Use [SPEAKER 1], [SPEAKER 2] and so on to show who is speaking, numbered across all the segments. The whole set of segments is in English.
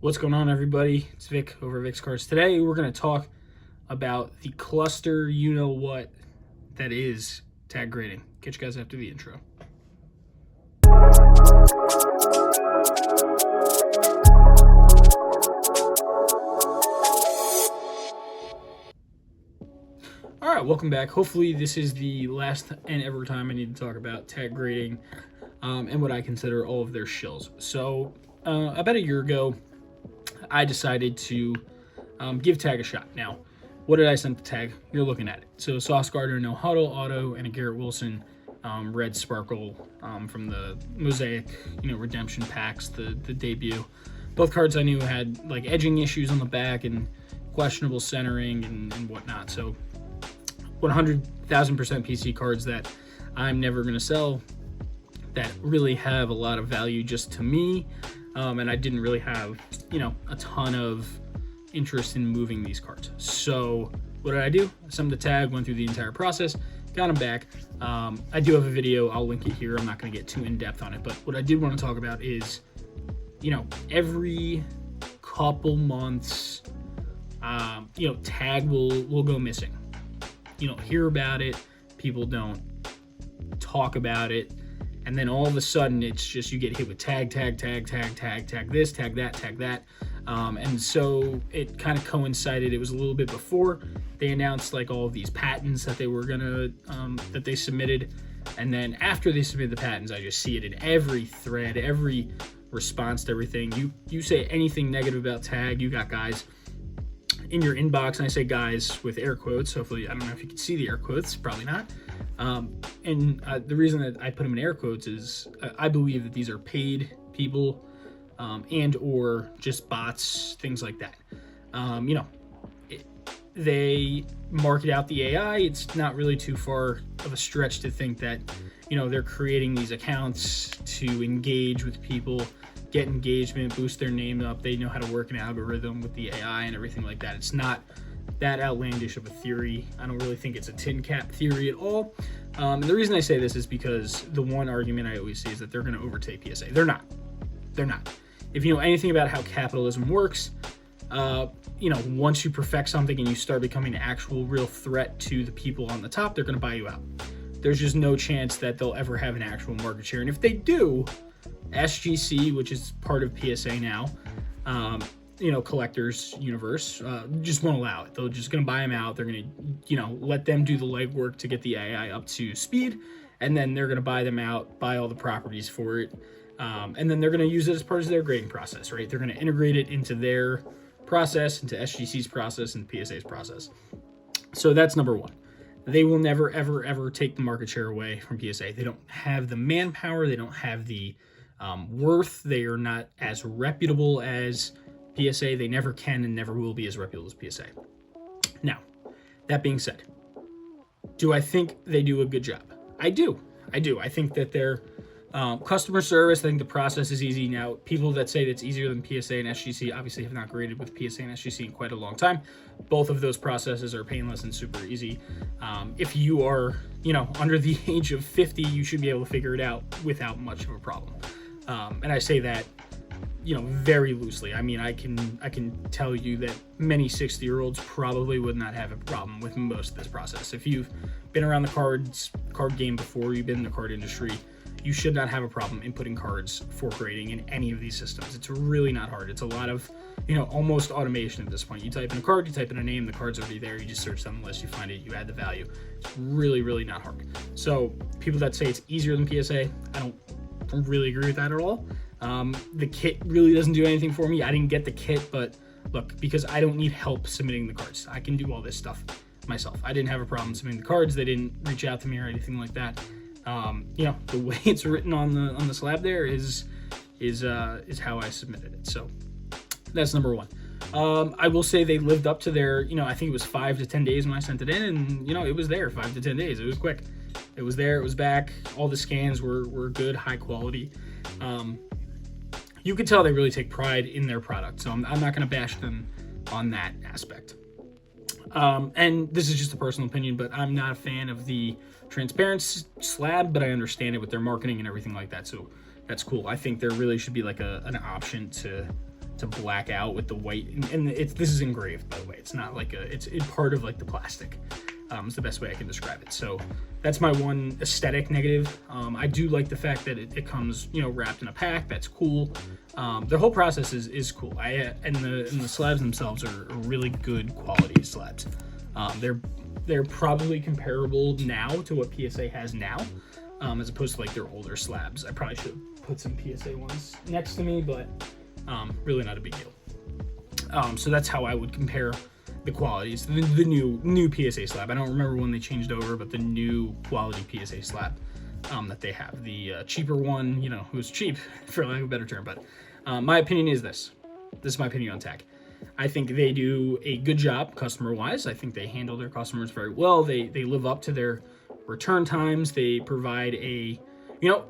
[SPEAKER 1] What's going on, everybody? It's Vic over at Vic's Cards. Today we're going to talk about the cluster you-know-what that is tag grading. Catch you guys after the intro. All right, welcome back. Hopefully this is the last and ever time I need to talk about tag grading and what I consider all of their shills. So about a year ago, I decided to give tag a shot. Now, what did I send to tag? You're looking at it. So Sauce Gardner, No Huddle Auto, and a Garrett Wilson Red Sparkle from the Mosaic, redemption packs, the debut. Both cards I knew had like edging issues on the back and questionable centering and whatnot. So 100,000% PC cards that I'm never going to sell, that really have a lot of value just to me. And I didn't really have, a ton of interest in moving these cards. So what did I do? I sent them the tag, went through the entire process, got them back. I do have a video. I'll link it here. I'm not going to get too in-depth on it. But what I did want to talk about is, every couple months, tag will go missing. You don't hear about it. People don't talk about it. And then all of a sudden, it's just you get hit with tag this, tag that. And so it kind of coincided. It was a little bit before they announced like all of these patents that they were gonna that they submitted, and then after they submitted the patents, I just see it in every thread, every response to everything. You say anything negative about tag, you got guys in your inbox, and I say guys with air quotes. Hopefully, I don't know if you can see the air quotes, probably not. The reason that I put them in air quotes is I believe that these are paid people and or just bots, things like that. They market out the AI. It's not really too far of a stretch to think that, they're creating these accounts to engage with people, get engagement, boost their name up. They know how to work an algorithm with the AI and everything like that. It's not that outlandish of a theory. I don't really think it's a tin cap theory at all. And the reason I say this is because the one argument I always see is that they're going to overtake PSA. They're not. If you know anything about how capitalism works, once you perfect something and you start becoming an actual real threat to the people on the top, they're going to buy you out. There's just no chance that they'll ever have an actual market share. And if they do, SGC, which is part of PSA now, collectors universe, just won't allow it. They're just going to buy them out. They're going to, let them do the legwork to get the AI up to speed. And then they're going to buy them out, buy all the properties for it. And then they're going to use it as part of their grading process, right? They're going to integrate it into their process, into SGC's process, and PSA's process. So that's number one. They will never, ever, ever take the market share away from PSA. They don't have the manpower. They don't have the worth. They are not as reputable as PSA. They never can and never will be as reputable as PSA. Now, that being said, do I think they do a good job? I do. I think that their customer service, I think the process is easy. Now, people that say it's easier than PSA and SGC obviously have not graded with PSA and SGC in quite a long time. Both of those processes are painless and super easy. If you are, under the age of 50, you should be able to figure it out without much of a problem. And I say that, very loosely. I mean, I can tell you that many 60-year-olds probably would not have a problem with most of this process. If you've been around the card game before, you've been in the card industry, you should not have a problem inputting cards for grading in any of these systems. It's really not hard. It's a lot of, almost automation at this point. You type in a card, you type in a name, the card's already there. You just search on the list, you find it, you add the value. It's really, really not hard. So people that say it's easier than PSA, I don't really agree with that at all. The kit really doesn't do anything for me. I didn't get the kit, but look, because I don't need help submitting the cards. I can do all this stuff myself. I didn't have a problem submitting the cards. They didn't reach out to me or anything like that. The way it's written on the slab there is how I submitted it. So that's number one. I will say they lived up to their, I think it was 5 to 10 days when I sent it in, and it was there 5 to 10 days. It was quick. It was there. It was back. All the scans were good, high quality. You could tell they really take pride in their product. So I'm not going to bash them on that aspect. And this is just a personal opinion, but I'm not a fan of the transparent slab, but I understand it with their marketing and everything like that. So that's cool. I think there really should be like an option to to black out with the white, and this is engraved, by the way. It's not like it's part of like the plastic. Is the best way I can describe it. So that's my one aesthetic negative. I do like the fact that it comes, wrapped in a pack. That's cool. The whole process is cool. And the slabs themselves are really good quality slabs. They're probably comparable now to what PSA has now, as opposed to like their older slabs. I probably should put some PSA ones next to me, but really not a big deal. So that's how I would compare the qualities. The new PSA slab. I don't remember when they changed over, but the new quality PSA slab that they have. The cheaper one, it was cheap for lack of a better term. But my opinion is this. This is my opinion on TAG. I think they do a good job customer-wise. I think they handle their customers very well. They live up to their return times. They provide a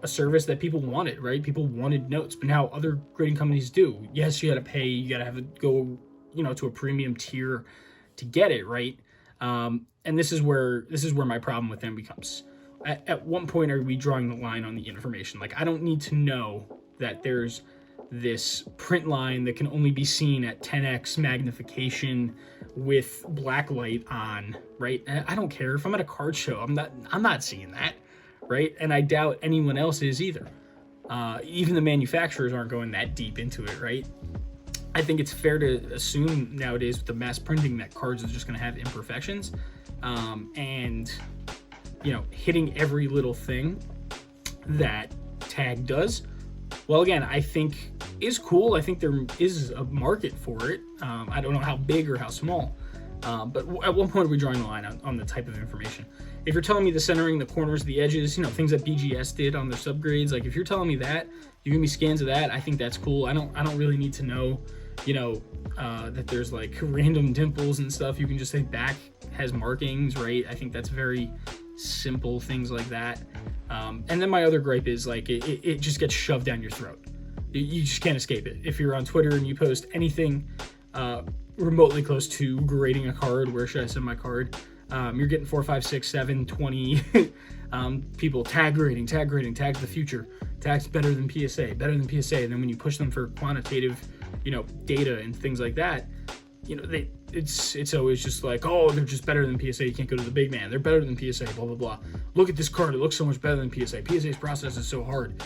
[SPEAKER 1] service that people wanted, right? People wanted notes, but now other grading companies do. Yes, you got to pay. You got to have it go, to a premium tier to get it, right? And this is where my problem with them becomes. At one point, are we drawing the line on the information? Like, I don't need to know that there's this print line that can only be seen at 10x magnification with black light on, right? I don't care if I'm at a card show. I'm not seeing that, right? And I doubt anyone else is either. Even the manufacturers aren't going that deep into it, right? I think it's fair to assume nowadays with the mass printing that cards are just going to have imperfections, and hitting every little thing that TAG does. Well, again, I think is cool. I think there is a market for it. I don't know how big or how small, but at one point are we drawing the line on the type of information? If you're telling me the centering, the corners, the edges, things that BGS did on their subgrades, like if you're telling me that, you give me scans of that, I think that's cool. I don't really need to know, that there's like random dimples and stuff. You can just say back has markings, right? I think that's very simple things like that. And then my other gripe is like it just gets shoved down your throat. You just can't escape it. If you're on Twitter and you post anything remotely close to grading a card, where should I send my card? You're getting 4, 5, 6, 7, 20 people tag grading, tag's the future, tag's better than PSA. And then when you push them for quantitative, data and things like that, it's always just like, oh, they're just better than PSA. You can't go to the big man. They're better than PSA, blah, blah, blah. Look at this card. It looks so much better than PSA. PSA's process is so hard.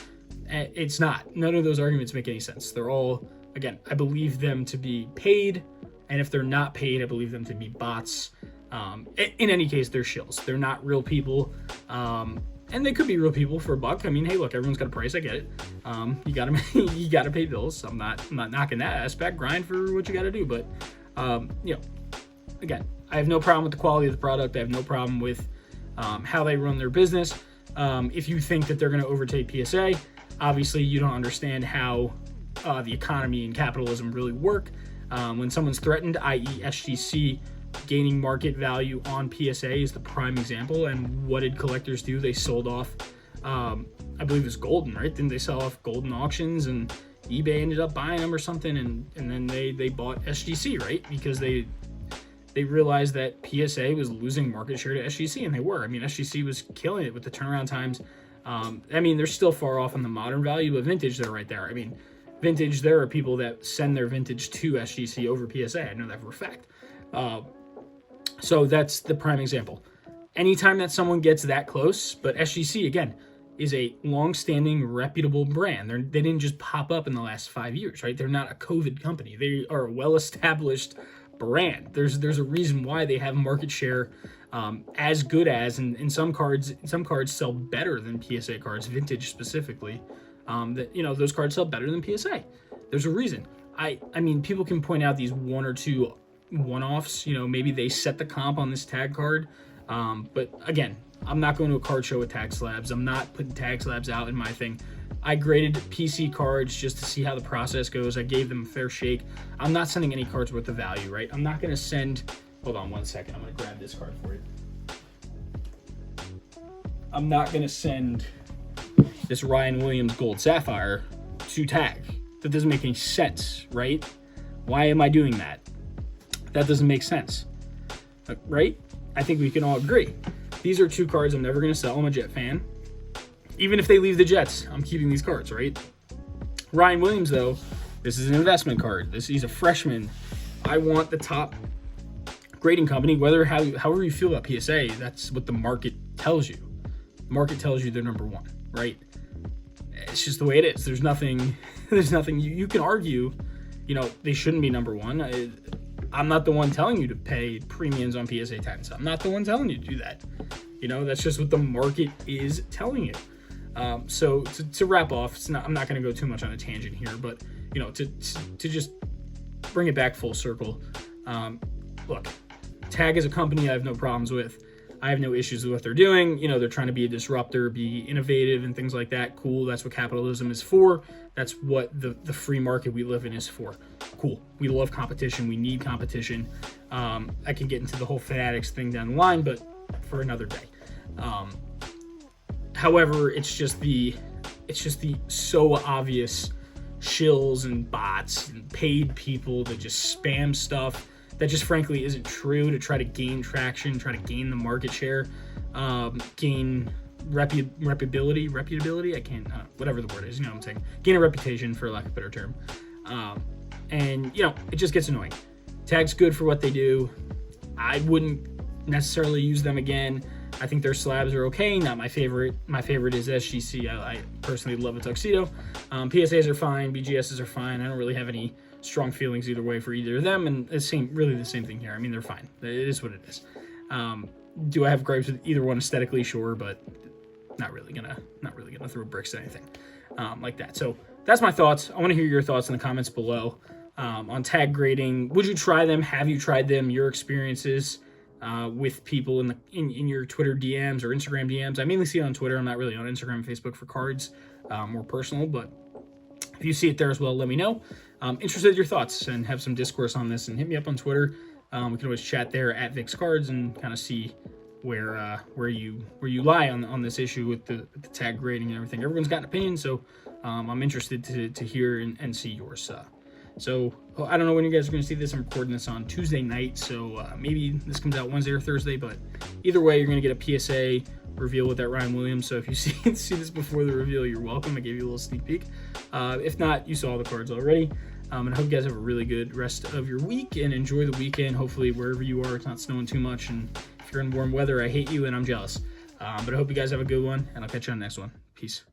[SPEAKER 1] It's not. None of those arguments make any sense. They're all, again, I believe them to be paid. And if they're not paid, I believe them to be bots. In any case, they're shills. They're not real people. And they could be real people for $1. I mean, hey, look, everyone's got a price. I get it. You gotta pay bills. I'm not knocking that aspect. Grind for what you gotta do. But, again, I have no problem with the quality of the product. I have no problem with how they run their business. If you think that they're going to overtake PSA, obviously you don't understand how the economy and capitalism really work. When someone's threatened, i.e. SGC, gaining market value on PSA is the prime example. And what did collectors do? They sold off, I believe it was Golden, right? Didn't they sell off Golden auctions, and eBay ended up buying them or something, and then they bought SGC, right? Because they realized that PSA was losing market share to SGC, and they were. I mean, SGC was killing it with the turnaround times. They're still far off on the modern value, but vintage, they're right there. I mean, vintage, there are people that send their vintage to SGC over PSA. I know that for a fact. So that's the prime example. Anytime that someone gets that close, but SGC, again, is a long-standing, reputable brand. They didn't just pop up in the last 5 years, right? They're not a COVID company. They are a well-established brand. There's a reason why they have market share as good as, and some cards sell better than PSA cards, vintage specifically. Those cards sell better than PSA. There's a reason. I mean, people can point out these one or two one-offs. Maybe they set the comp on this tag card. But again, I'm not going to a card show with tag slabs. I'm not putting tag slabs out in my thing. I graded PC cards just to see how the process goes. I gave them a fair shake. I'm not sending any cards worth of value, right? I'm not going to send... Hold on one second. I'm going to grab this card for you. I'm not going to send this Ryan Williams Gold Sapphire to tag. That doesn't make any sense, right? Why am I doing that? That doesn't make sense, right? I think we can all agree. These are two cards I'm never going to sell. I'm a Jet fan. Even if they leave the Jets, I'm keeping these cards, right? Ryan Williams, though, This is an investment card. He's a freshman. I want the top grading company, however you feel about PSA. That's what the market tells you. The market tells you they're number one, right? It's just the way it is. There's nothing you can argue, they shouldn't be number one. I'm not the one telling you to pay premiums on PSA 10s. I'm not the one telling you to do that. That's just what the market is telling you. So to wrap off, I'm not going to go too much on a tangent here, but to just bring it back full circle. Look, Tag is a company I have no problems with. I have no issues with what they're doing. They're trying to be a disruptor, be innovative and things like that. Cool. That's what capitalism is for. That's what the free market we live in is for. Cool. We love competition. We need competition. I can get into the whole fanatics thing down the line, but for another day. However, it's just the so obvious shills and bots and paid people that just spam stuff that just frankly isn't true to try to gain traction, try to gain the market share, gain reputability. I can't, whatever the word is, what I'm saying. Gain a reputation, for lack of a better term. And it just gets annoying. Tag's good for what they do. I wouldn't necessarily use them again. I think their slabs are okay. Not my favorite. My favorite is SGC. I personally love a tuxedo. PSAs are fine. BGSs are fine. I don't really have any strong feelings either way for either of them. And really the same thing here. I mean, they're fine. It is what it is. Do I have gripes with either one aesthetically? Sure, but not really gonna throw bricks at anything like that. So that's my thoughts. I want to hear your thoughts in the comments below on Tag grading. Would you try them? Have you tried them? Your experiences with people in your Twitter DMs or Instagram DMs. I mainly see it on Twitter. I'm not really on Instagram and Facebook for cards, more personal, but if you see it there as well, let me know. Interested in your thoughts and have some discourse on this, and hit me up on Twitter. We can always chat there at Vix Cards and kind of see where you lie on this issue with the tag grading and everything. Everyone's got an opinion, so I'm interested to hear and see yours. So I don't know when you guys are going to see this. I'm recording this on Tuesday night, so maybe this comes out Wednesday or Thursday, but either way, you're going to get a PSA reveal with that Ryan Williams. So if you see this before the reveal, you're welcome. I gave you a little sneak peek. If not, you saw all the cards already. And I hope you guys have a really good rest of your week and enjoy the weekend. Hopefully, wherever you are, it's not snowing too much. And if you're in warm weather, I hate you and I'm jealous. But I hope you guys have a good one, and I'll catch you on the next one. Peace.